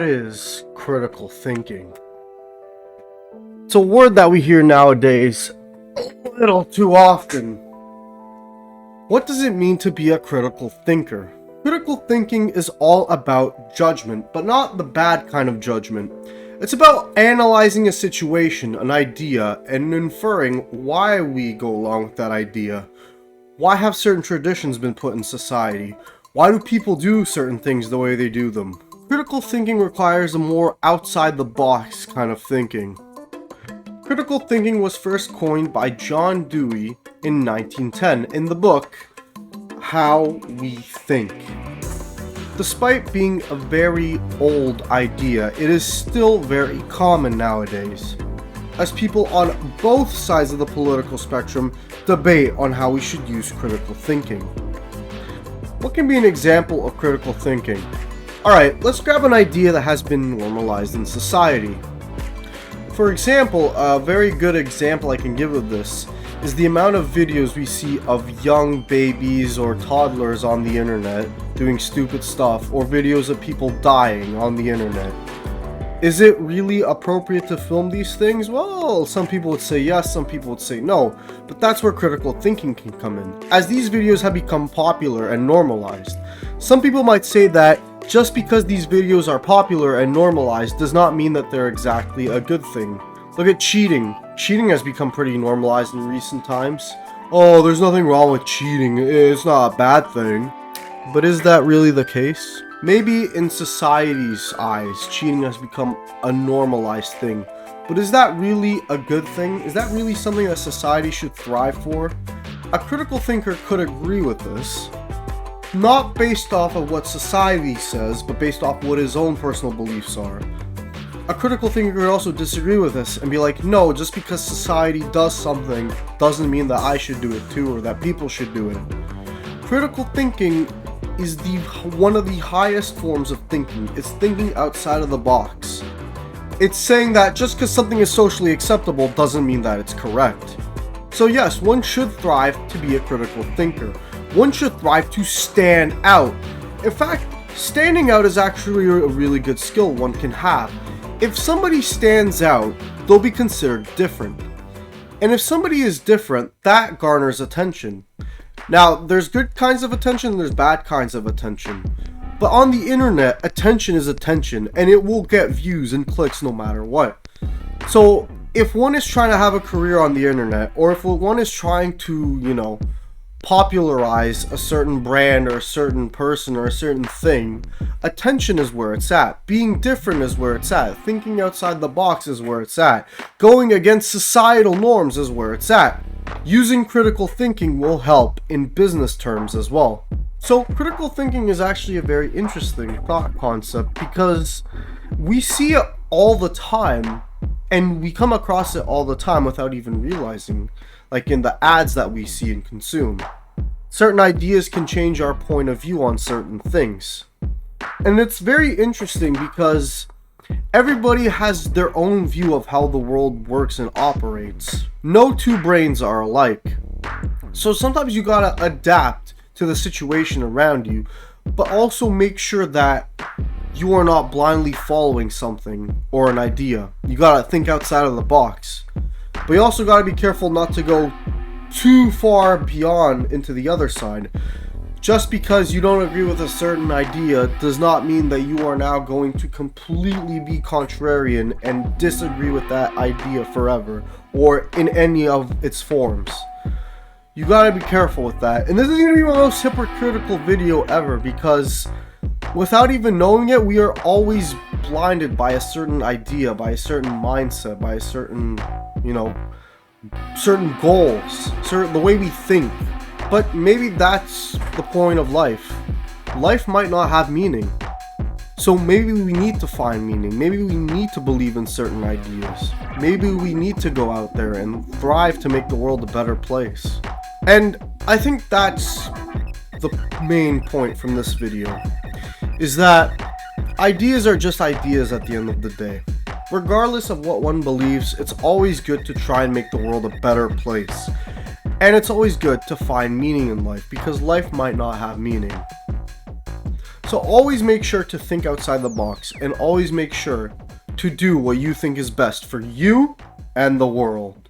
What is critical thinking? It's a word that we hear nowadays a little too often. What does it mean to be a critical thinker? Critical thinking is all about judgment, but not the bad kind of judgment. It's about analyzing a situation, an idea, and inferring why we go along with that idea. Why have certain traditions been put in society? Why do people do certain things the way they do them? Critical thinking requires a more outside-the-box kind of thinking. Critical thinking was first coined by John Dewey in 1910 in the book How We Think. Despite being a very old idea, it is still very common nowadays, as people on both sides of the political spectrum debate on how we should use critical thinking. What can be an example of critical thinking? Alright, let's grab an idea that has been normalized in society. For example, a very good example I can give of this is the amount of videos we see of young babies or toddlers on the internet doing stupid stuff, or videos of people dying on the internet. Is it really appropriate to film these things? Well, some people would say yes, some people would say no, but that's where critical thinking can come in, as these videos have become popular and normalized. Some people might say that just because these videos are popular and normalized does not mean that they're exactly a good thing. Look at cheating. Cheating has become pretty normalized in recent times. Oh, there's nothing wrong with cheating, it's not a bad thing. But is that really the case? Maybe in society's eyes, cheating has become a normalized thing. But is that really a good thing? Is that really something that society should thrive for? A critical thinker could agree with this. Not based off of what society says, but based off what his own personal beliefs are. A critical thinker could also disagree with this and be like, no, just because society does something doesn't mean that I should do it too, or that people should do it. Critical thinking is one of the highest forms of thinking. It's thinking outside of the box. It's saying that just because something is socially acceptable doesn't mean that it's correct. So yes, one should thrive to be a critical thinker. One should thrive to stand out. In fact, standing out is actually a really good skill one can have. If somebody stands out, they'll be considered different. And if somebody is different, that garners attention. Now, there's good kinds of attention and there's bad kinds of attention. But on the internet, attention is attention, and it will get views and clicks no matter what. So, if one is trying to have a career on the internet, or if one is trying to, popularize a certain brand or a certain person or a certain thing, attention is where it's at. Being different is where it's at. Thinking outside the box is where it's at. Going against societal norms is where it's at. Using critical thinking will help in business terms as well. So critical thinking is actually a very interesting thought concept because we see it all the time and we come across it all the time without even realizing. Like in the ads that we see and consume. Certain ideas can change our point of view on certain things. And it's very interesting because everybody has their own view of how the world works and operates. No two brains are alike. So sometimes you gotta adapt to the situation around you, but also make sure that you are not blindly following something or an idea. You gotta think outside of the box. But you also got to be careful not to go too far beyond into the other side. Just because you don't agree with a certain idea does not mean that you are now going to completely be contrarian and disagree with that idea forever or in any of its forms. You got to be careful with that. And this is going to be my most hypocritical video ever because without even knowing it, we are always blinded by a certain idea, by a certain mindset, by a certain certain goals, the way we think. But maybe that's the point of life. Life might not have meaning. So maybe we need to find meaning. Maybe we need to believe in certain ideas. Maybe we need to go out there and thrive to make the world a better place. And I think that's the main point from this video, is that ideas are just ideas at the end of the day. Regardless of what one believes, it's always good to try and make the world a better place. And it's always good to find meaning in life, because life might not have meaning. So always make sure to think outside the box, and always make sure to do what you think is best for you and the world.